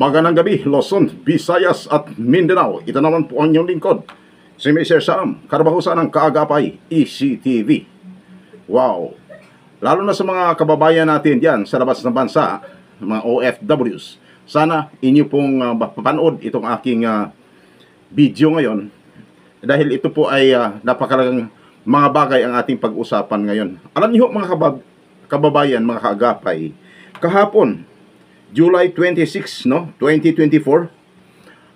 Magandang gabi, Luzon, Visayas at Mindanao. Ito naman po ang inyong lingkod, si Mr. Sam, karabahusan ng Kaagapay, ECTV. Wow! Lalo na sa mga kababayan natin dyan sa labas ng bansa, mga OFWs. Sana inyo pong mapapanood itong aking video ngayon. Dahil ito po ay napakalagang mga bagay ang ating pag-usapan ngayon. Alam niyo mga kababayan, mga kaagapay, kahapon, July 26, 2024,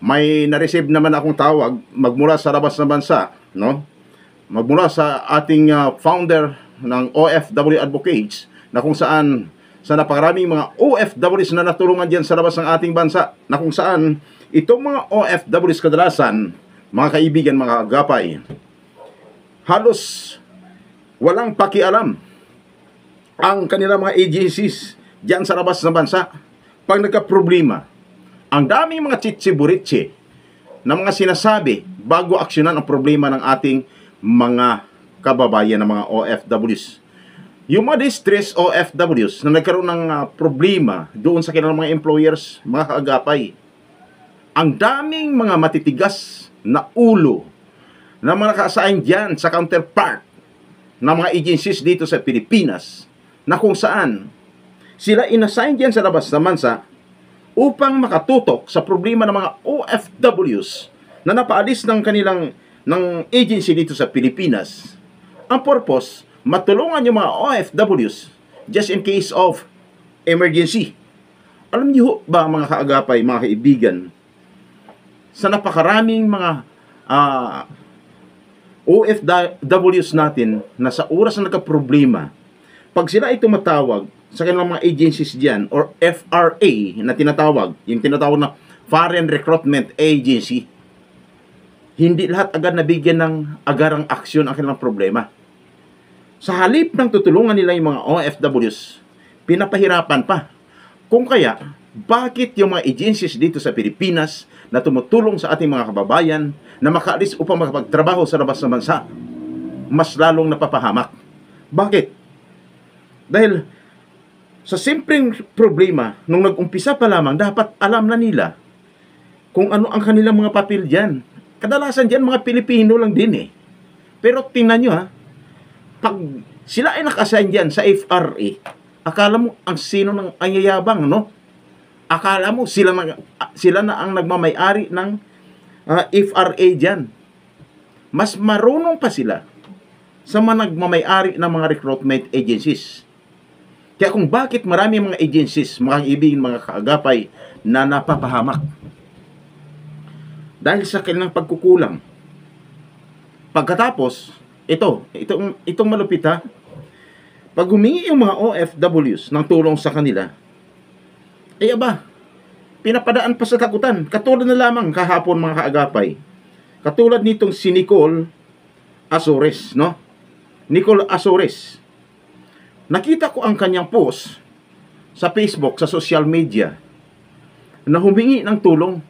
may na-receive naman akong tawag magmula sa labas ng bansa, magmula sa ating founder ng OFW Advocates, na kung saan sa napakaraming mga OFWs na natulungan diyan sa labas ng ating bansa, na kung saan itong mga OFWs kadalasan, mga kaibigan, mga agapay, halos walang pakialam ang kanilang mga agencies diyan sa labas ng bansa. Pag nagka-problema, ang daming mga chichiburitsi na mga sinasabi bago aksyonan ang problema ng ating mga kababayan ng mga OFWs. Yung mga distress OFWs na nagkaroon ng problema doon sa kanilang mga employers, mga kaagapay, ang daming mga matitigas na ulo na mga naka-assign dyan sa counterpart ng mga agencies dito sa Pilipinas, na kung saan sila inassign dyan sa labas ng bansa upang makatutok sa problema ng mga OFWs na napaalis ng kanilang agency dito sa Pilipinas. Ang purpose, matulungan yung mga OFWs just in case of emergency. Alam niyo ba mga kaagapay, mga kaibigan, sa napakaraming mga OFWs natin na sa oras na nagka-problema, pag sila ay tumatawag sa kanilang mga agencies dyan, or FRA na tinatawag, yung tinatawag na Foreign Recruitment Agency, hindi lahat agad nabigyan ng agarang aksyon ang kanilang problema. Sa halip ng tutulungan nila yung mga OFWs, pinapahirapan pa. Kung kaya, bakit yung mga agencies dito sa Pilipinas na tumutulong sa ating mga kababayan na makaalis upang makapagtrabaho sa labas ng bansa, mas lalong napapahamak? Bakit? Dahil sa simpleng problema, nung nag-umpisa pa lamang, dapat alam na nila kung ano ang kanilang mga papel dyan. Kadalasan dyan, mga Pilipino lang din eh. Pero tingnan nyo pag sila ay naka-assign dyan sa FRA, akala mo ang sino ng anyayabang, Akala mo sila na ang nagmamay-ari ng FRA dyan. Mas marunong pa sila sa mga nagmamay-ari ng mga recruitment agencies. Kaya kung bakit marami mga agencies, mga kaibigan, mga kaagapay, na napapahamak dahil sa kanilang pagkukulang. Pagkatapos, itong malupit pag humingi yung mga OFWs ng tulong sa kanila, pinapadaan pa sa takutan. Katulad na lamang kahapon mga kaagapay, katulad nitong si Nicole Azores, Nicole Azores. Nakita ko ang kanyang post sa Facebook, sa social media, na humingi ng tulong.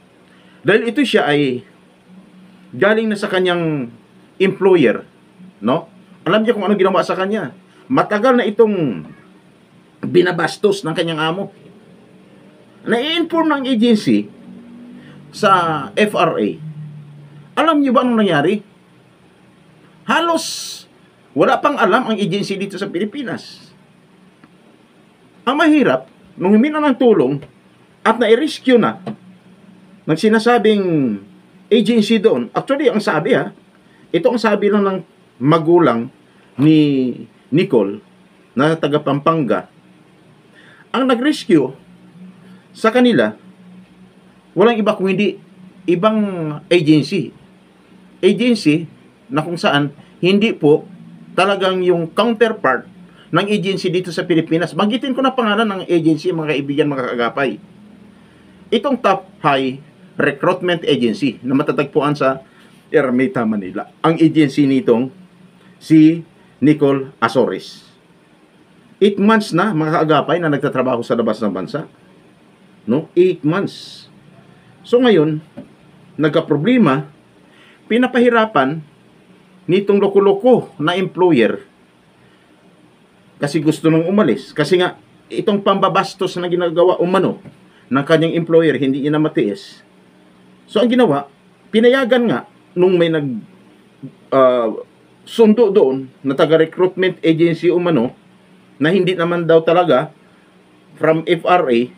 Dahil ito siya ay galing na sa kanyang employer, Alam niya kung ano ginawa sa kanya. Matagal na itong binabastos ng kanyang amo. Na-inform ng agency sa FRA. Alam niyo ba anong nangyari? Halos wala pang alam ang agency dito sa Pilipinas. Ang mahirap, nung humingi ng tulong at na-rescue na ng sinasabing agency doon, actually ang sabi ito ang sabi lang ng magulang ni Nicole na taga Pampanga, ang nag-rescue sa kanila walang iba kung hindi ibang agency na kung saan hindi po talagang yung counterpart ng agency dito sa Pilipinas. Banggitin ko na pangalan ng agency, mga kaibigan, mga kaagapay. Itong Top High Recruitment Agency na matatagpuan sa Ermita, Manila. Ang agency nitong si Nicole Azores. 8 months na, mga kaagapay, na nagtatrabaho sa labas ng bansa. 8 months. So ngayon, nagka-problema, pinapahirapan nitong loko-loko na employer kasi gusto nung umalis. Kasi nga, itong pambabastos na ginagawa umano ng kanyang employer, hindi niya na matiis. So ang ginawa, pinayagan nga nung may sundo doon na taga-recruitment agency umano na hindi naman daw talaga from FRA.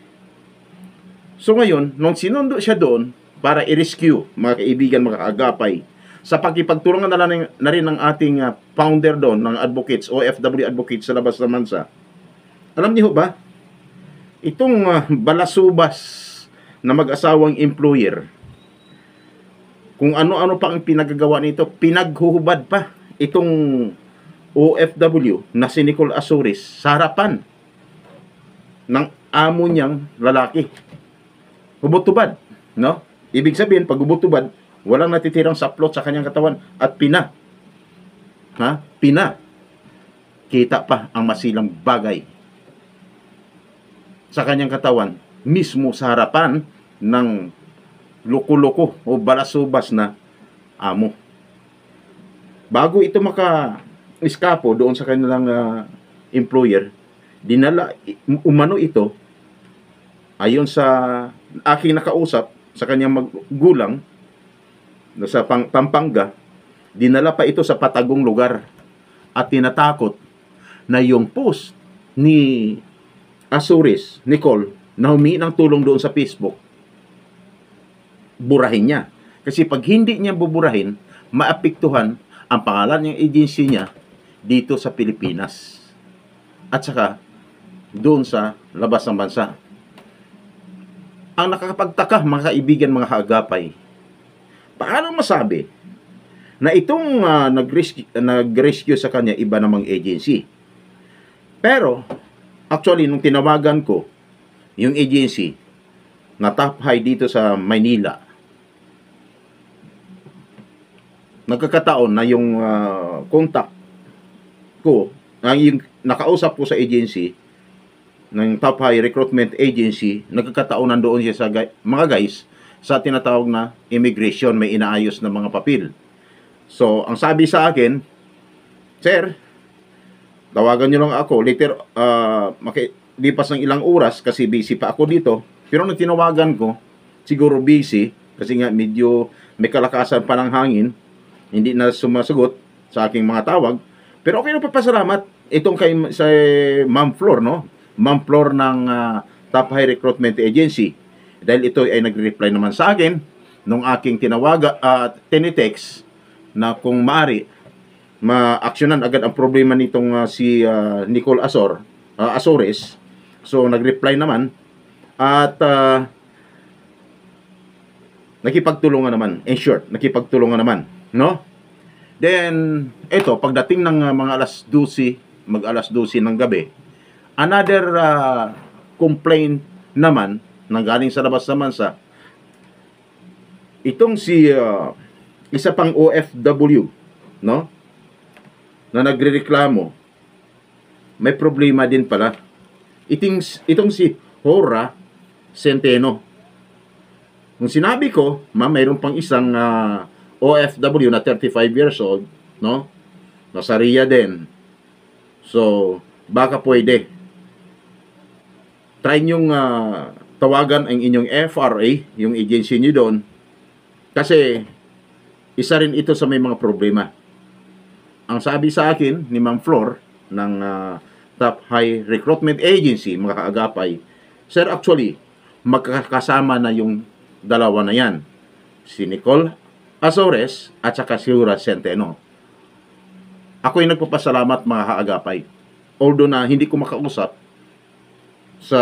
So ngayon, nung sinundo siya doon para i-rescue, mga kaibigan, mga kaagapay, sa pagkipagtulungan na rin ng ating founder doon, ng advocates, OFW advocates sa labas ng bansa. Alam niyo ba, itong balasubas na mag-asawang employer, kung ano-ano pa ang pinagagawa nito, pinaghuhubad pa itong OFW na si Nicole Azores sa harapan ng amo niyang lalaki. Hubot-tubad, no? Ibig sabihin, pag hubot-tubad, walang natitirang saplot sa kanyang katawan at pina. Pina. Kita pa ang masilang bagay sa kanyang katawan mismo sa harapan ng loko-loko o balasubas na amo. Bago ito maka-eskapo doon sa kanilang employer, dinala umano ito ayon sa aking nakausap sa kanyang magulang sa Pampanga, dinala pa ito sa patagong lugar at tinatakot na yung post ni Azores, Nicole, na humingi ng tulong doon sa Facebook, burahin niya. Kasi pag hindi niya buburahin, maapektuhan ang pangalan ng agency niya dito sa Pilipinas at saka doon sa labas ng bansa. Ang nakakapagtaka, mga kaibigan, mga kaagapay, paano masabi na itong nag-rescue sa kanya iba namang agency? Pero actually, nung tinawagan ko yung agency na top high dito sa Maynila, nagkakataon na yung contact ko, yung nakausap ko sa agency ng top high recruitment agency, nagkakataon nandoon siya sa mga guys sa tinatawag na immigration, may inaayos na mga papel. So ang sabi sa akin, sir, tawagan nyo lang ako later, makilipas ng ilang oras kasi busy pa ako dito. Pero nung tinawagan ko, siguro busy kasi nga medyo may kalakasan pa ng hangin, hindi na sumasagot sa aking mga tawag. Pero okay na, papasalamat itong kay sa Ma'am Flor, no? Ma'am Flor ng Top High Recruitment Agency. Dahil ito ay nagre-reply naman sa akin nung aking tinawaga at tinitext na kung maaari ma-actionan agad ang problema nitong si Nicole Azores. So nag-reply naman at nakipagtulungan naman. In short, nakipagtulungan naman, no? Then ito, pagdating ng mga mag-alas 12 ng gabi, another complaint naman nang galing sa labas ng bansa. Itong si isa pang OFW, no, na nagrereklamo, may problema din pala. Itong si Hora Centeno. Nung sinabi ko, ma'am, mayroon pang isang OFW na 35 years old, no, nasariya din. So baka pwede try nyong tawagan ang inyong FRA, yung agency nyo doon, kasi isa rin ito sa may mga problema. Ang sabi sa akin ni Ma'am Flor ng Top High Recruitment Agency, mga kaagapay, sir, actually magkakasama na yung dalawa na yan, si Nicole Azores at saka si Hora Centeno. Ako'y nagpapasalamat, mga kaagapay, although na hindi ko makausap sa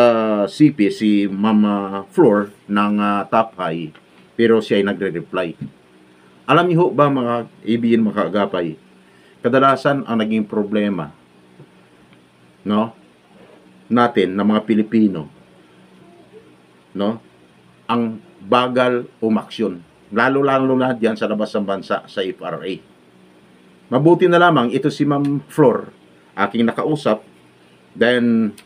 CP si Mama Flor ng Top High, pero siya ay nagre-reply. Alam niyo ba, mga ibigin, mga kaagapay, kadalasan ang naging problema, no, natin na mga Pilipino, no, ang bagal umaksyon, lalo na diyan sa labas ng bansa, sa FRA. Mabuti na lamang ito si Ma'am Flor, aking nakausap. Then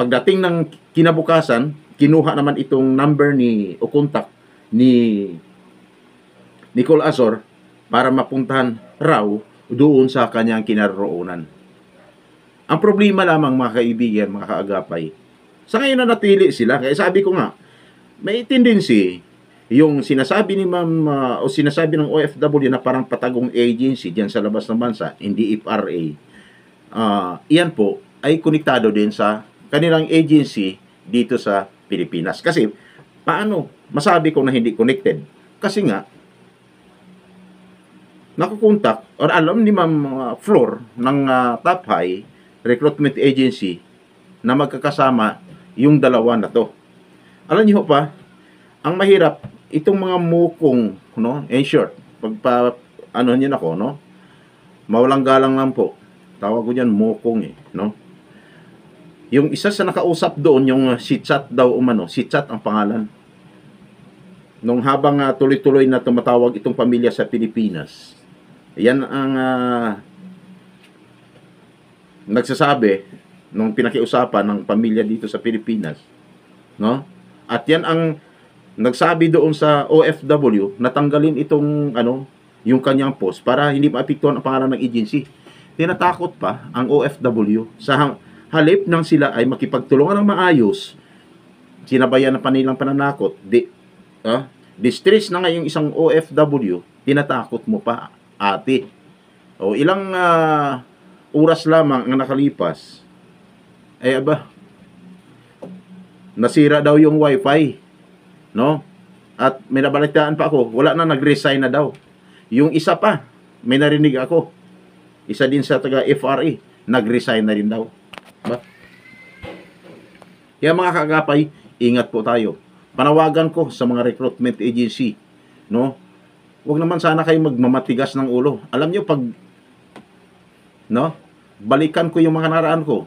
pagdating ng kinabukasan, kinuha naman itong number o contact ni Nicole Azor para mapuntahan raw doon sa kanyang kinaroroonan. Ang problema lamang, mga kaibigan, mga kaagapay, Sa ngayon na natili sila. Kaya sabi ko nga, may tendency yung sinasabi ni ma'am o sinasabi ng OFW na parang patagong agency diyan sa labas ng bansa, hindi FRA. Iyan po ay konektado din sa kanilang agency dito sa Pilipinas. Kasi paano masabi ko na hindi connected? Kasi nga nakukontak or alam ni Ma'am Flor ng Top High Recruitment Agency na magkakasama yung dalawa na to. Alam niyo pa, ang mahirap itong mga mukong, no, in short, pagpa ano niyo nako, no, mawalang galang lang po. Tawag ko diyan mukong no. Yung isa sa nakausap doon, yung si Chat daw umano, si Chat ang pangalan. Nung habang tuloy-tuloy na tumatawag itong pamilya sa Pilipinas, yan ang nagsasabi nung pinakiusapan ng pamilya dito sa Pilipinas, no? At yan ang nagsabi doon sa OFW na tanggalin itong yung kanyang post para hindi maapektuhan ang pangalan ng agency. Tinatakot pa ang OFW sa halip nang sila ay makipagtulungan ng maayos, sinabayan na panilang pananakot. Distress na nga yung isang OFW, tinatakot mo pa, ate. O ilang oras lamang ang nakalipas, ay nasira daw yung wifi, no? At may nabalitaan pa ako, wala na, nag-resign na daw. Yung isa pa, may narinig ako, isa din sa taga FRA, nag-resign na rin daw. Kaya mga kagapay, ingat po tayo. Panawagan ko sa mga recruitment agency, no? Huwag naman sana kayo magmamatigas ng ulo. Alam nyo, pag balikan ko yung mga naraan ko,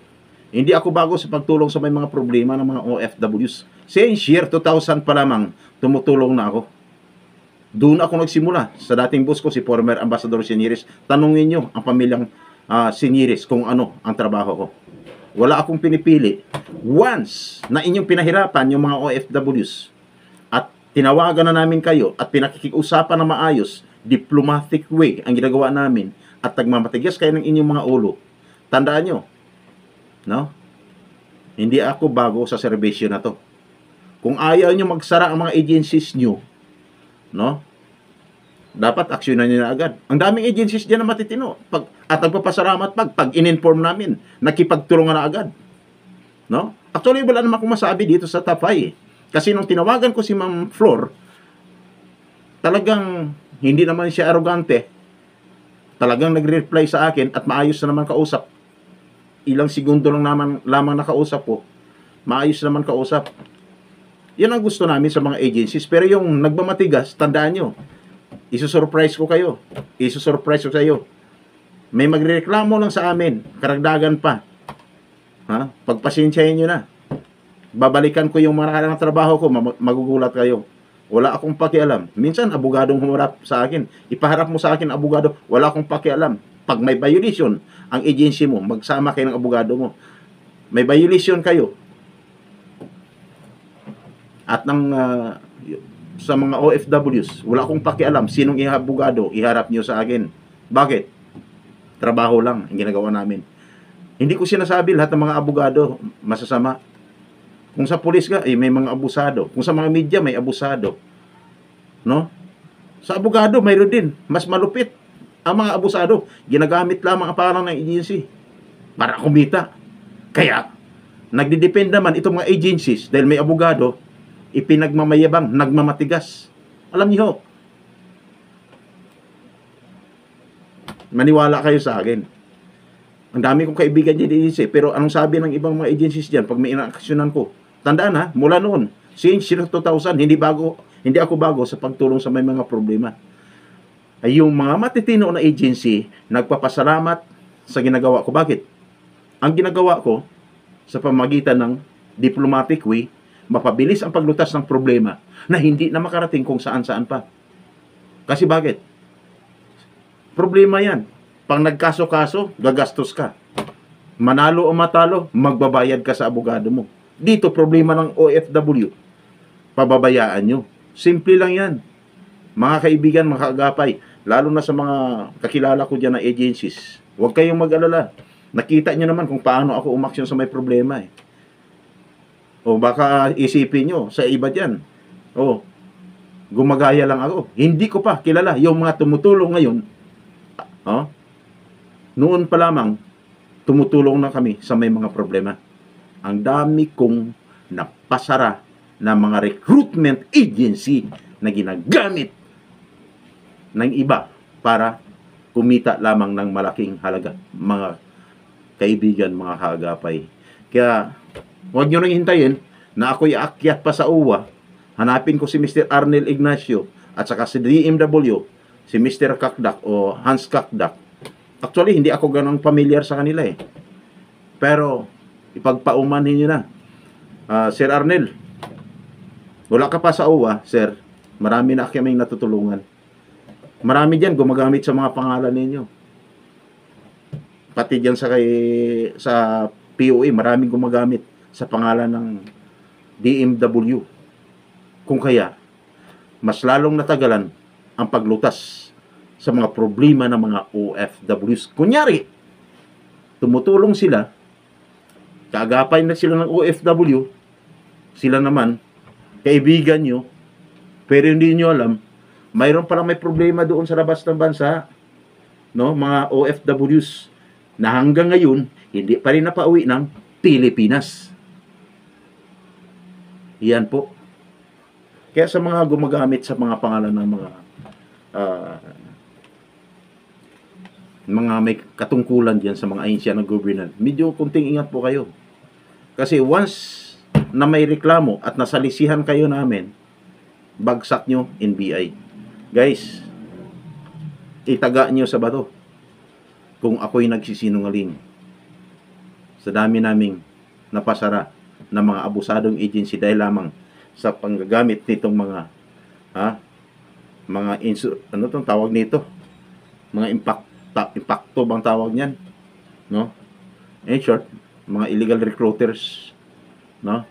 hindi ako bago sa pagtulong sa may mga problema ng mga OFWs. Since year 2000 pa lamang, tumutulong na ako. Doon ako nagsimula sa dating boss ko, si former Ambassador Siniris. Tanungin nyo ang pamilyang Siniris kung ano ang trabaho ko. Wala akong pinipili. Once na inyong pinahirapan yung mga OFWs at tinawagan na namin kayo at pinakikiusapan na maayos, diplomatic way ang ginagawa namin at nagmamatigas kayo ng inyong mga ulo, tandaan nyo, no? Hindi ako bago sa serbisyo na to. Kung ayaw nyo magsara ang mga agencies nyo, no? Dapat aksyonan nyo na agad. Ang daming agencies dyan na matitino. At nagpapasalamat pag in-inform namin, nakipagtulungan na agad. No? Actually, wala naman akong masabi dito sa Tapay. Kasi nung tinawagan ko si Ma'am Flor, talagang hindi naman siya arrogante. Talagang nagre-reply sa akin at maayos na naman kausap. Ilang segundo lang lamang nakausap po. Maayos naman kausap. Yan ang gusto namin sa mga agencies. Pero yung nagmamatigas, tandaan nyo, isusurprise ko kayo. Isusurprise ko sa iyo. May magreklamo lang sa amin. Karagdagan pa. Pagpasensyahin nyo na. Babalikan ko yung mga nakarang trabaho ko. Magugulat kayo. Wala akong pakialam. Minsan, abogadong humarap sa akin. Ipaharap mo sa akin, abogado. Wala akong pakialam. Pag may violation, ang agency mo, magsama kayo ng abogado mo. May violation kayo. At sa mga OFWs, wala akong pakialam. Sinong abogado, iharap nyo sa akin. Bakit? Trabaho lang ang ginagawa namin. Hindi ko sinasabi lahat ng mga abogado masasama. Kung sa pulis ka, may mga abusado. Kung sa mga media, may abusado. No? Sa abogado, mayroon din. Mas malupit. Ang mga abusado, ginagamit lamang ang pangalan ng agency para kumita. Kaya, nagdidepend naman itong mga agencies dahil may abogado, ipinagmamayabang, nagmamatigas. Alam niyo, maniwala kayo sa akin. Ang dami kong kaibigan dyan din pero anong sabi ng ibang mga agencies dyan pag may inaaksyonan ko? Tandaan mula noon, since 2000, hindi ako bago sa pagtulong sa may mga problema. Ay yung mga matitino na agency, nagpapasalamat sa ginagawa ko. Bakit? Ang ginagawa ko, sa pamagitan ng diplomatic way, mapabilis ang paglutas ng problema na hindi na makarating kung saan-saan pa. Kasi bakit? Problema yan. Pag nagkaso-kaso, gagastos ka. Manalo o matalo, magbabayad ka sa abogado mo. Dito, problema ng OFW. Pababayaan nyo. Simple lang yan. Mga kaibigan, mga kaagapay, lalo na sa mga kakilala ko dyan na agencies, huwag kayong mag-alala. Nakita nyo naman kung paano ako umaksyon sa may problema. O baka isipin nyo sa iba dyan, o gumagaya lang ako. Hindi ko pa kilala yung mga tumutulong ngayon. Oh, noon pa lamang, tumutulong na kami sa may mga problema. Ang dami kong napasara na mga recruitment agency na ginagamit ng iba para kumita lamang ng malaking halaga. Mga kaibigan, mga kaagapay. Kaya, huwag nyo nang hintayin na ako'y aakyat pa sa uwa. Hanapin ko si Mr. Arnel Ignacio at saka si DMW, si Mr. Kakdak o Hans Kakdak. Actually, hindi ako ganang familiar sa kanila eh. Pero, ipagpaumanhin nyo na. Sir Arnel, wala ka pa sa uwa, sir. Marami na kaming natutulungan. Marami dyan gumagamit sa mga pangalan ninyo. Pati dyan sa POA, maraming gumagamit sa pangalan ng DMW. Kung kaya, mas lalong natagalan ang paglutas sa mga problema ng mga OFWs. Kunyari, tumutulong sila, kaagapay na sila ng OFW, sila naman, kaibigan nyo, pero hindi nyo alam, mayroon palang may problema doon sa labas ng bansa, no? Mga OFWs na hanggang ngayon, hindi pa rin napauwi ng Pilipinas. Yan po. Kaya sa mga gumagamit sa mga pangalan ng mga may katungkulan diyan sa mga ahensya ng gobyerno, medyo kunting ingat po kayo. Kasi once na may reklamo at nasalisihan kayo namin, bagsak nyo NBI. Guys, itaga nyo sa bato kung ako'y nagsisinungaling sa dami naming napasara ng mga abusadong agency dahil lamang sa panggagamit nitong mga ano tong tawag nito, mga impacto bang tawag niyan, no? In short, mga illegal recruiters, no?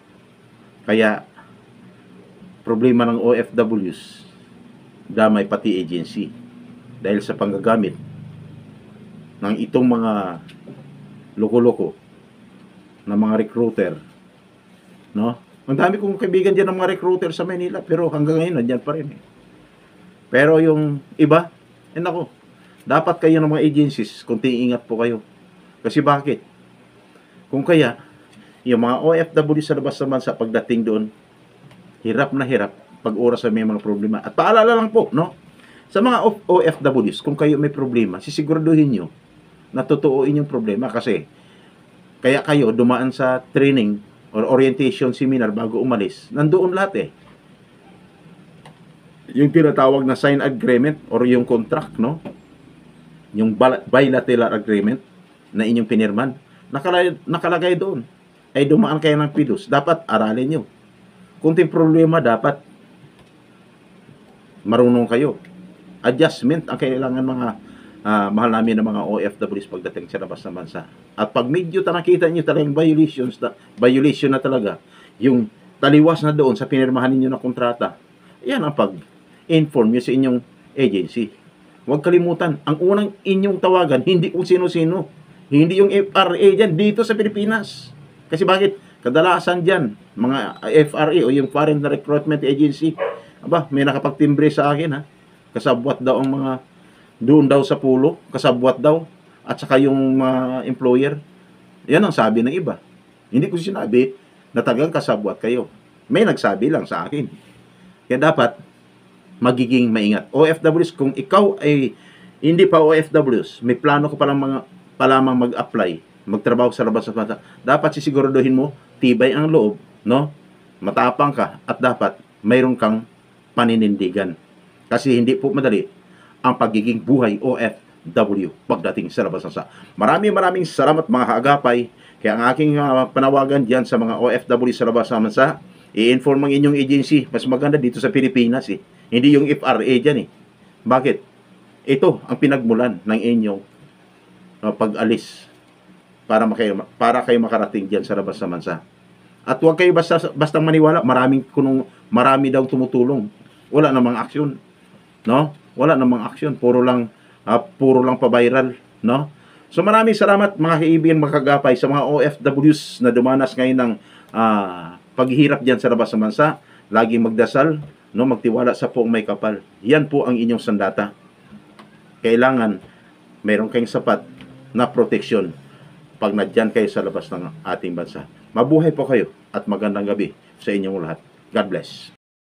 Kaya problema ng OFWs, damay pati agency dahil sa panggagamit ng itong mga loko-loko na mga recruiter, no? Ang dami kong kaibigan diyan ng mga recruiter sa Manila, pero hanggang ngayon nandiyan pa rin eh. Pero yung iba, nako, dapat kayo ng mga agencies, kunting ingat po kayo. Kasi bakit? Kung kaya, yung mga OFW sa labas naman sa pagdating doon, hirap na hirap pag oras sa may mga problema. At paalala lang po, no? Sa mga OFWs, kung kayo may problema, sisiguraduhin nyo na totoo inyong problema kasi kaya kayo dumaan sa training or orientation seminar bago umalis, nandoon lahat eh. Yung tinatawag na sign agreement or yung contract, no? Yung bilateral agreement na inyong pinirman, nakalagay doon. Ay dumaan kayo ng PIDOS, dapat aralin nyo. Kunting problema, dapat marunong kayo. Adjustment ang kailangan mga mahal namin ng mga OFWs pagdating sa labas ng bansa. At pag medyo nakita nyo talagang violation na talaga, yung taliwas na doon sa pinirmahan ninyo na kontrata, yan ang pag-inform nyo sa inyong agency. Huwag kalimutan, ang unang inyong tawagan, hindi kung sino-sino. Hindi yung FRA dyan, dito sa Pilipinas. Kasi bakit? Kadalasan dyan, mga FRA o yung Foreign Recruitment Agency, aba, may nakapagtimbre sa akin ha. Kasabwat daw ang mga doon daw sa pulo, kasabwat daw, at saka yung employer. Yan ang sabi ng iba. Hindi ko sinabi na tagang kasabwat kayo. May nagsabi lang sa akin. Kaya dapat magiging maingat. OFWs, kung ikaw ay hindi pa OFWs, may plano ko palamang mag-apply, magtrabaho sa labas sa bansa, dapat sisiguraduhin mo, tibay ang loob, no? Matapang ka, at dapat mayroon kang paninindigan. Kasi hindi po madali ang pagiging buhay OFW pagdating sa labas ng bansa. Maraming salamat mga kaagapay. Kaya ang aking panawagan diyan sa mga OFW sa labas ng bansa, i-inform ang inyong agency. Mas maganda dito sa Pilipinas eh. Hindi yung FRA dyan eh. Bakit? Ito ang pinagmulan ng inyong pag-alis para kayo makarating diyan sa labas ng bansa. At huwag kayo bastang maniwala, marami daw tumutulong. Wala namang aksyon, no? Wala namang aksyon, puro lang pa-viral, no? So maraming salamat mga kaibigan, mga kagapay, sa mga OFWs na dumanas ngayon ng paghihirap diyan sa labas ng bansa, laging magdasal, no, magtiwala sa poong may kapal. Yan po ang inyong sandata. Kailangan meron kayong sapat na proteksyon pag nadyan kayo sa labas ng ating bansa. Mabuhay po kayo at magandang gabi sa inyong lahat. God bless.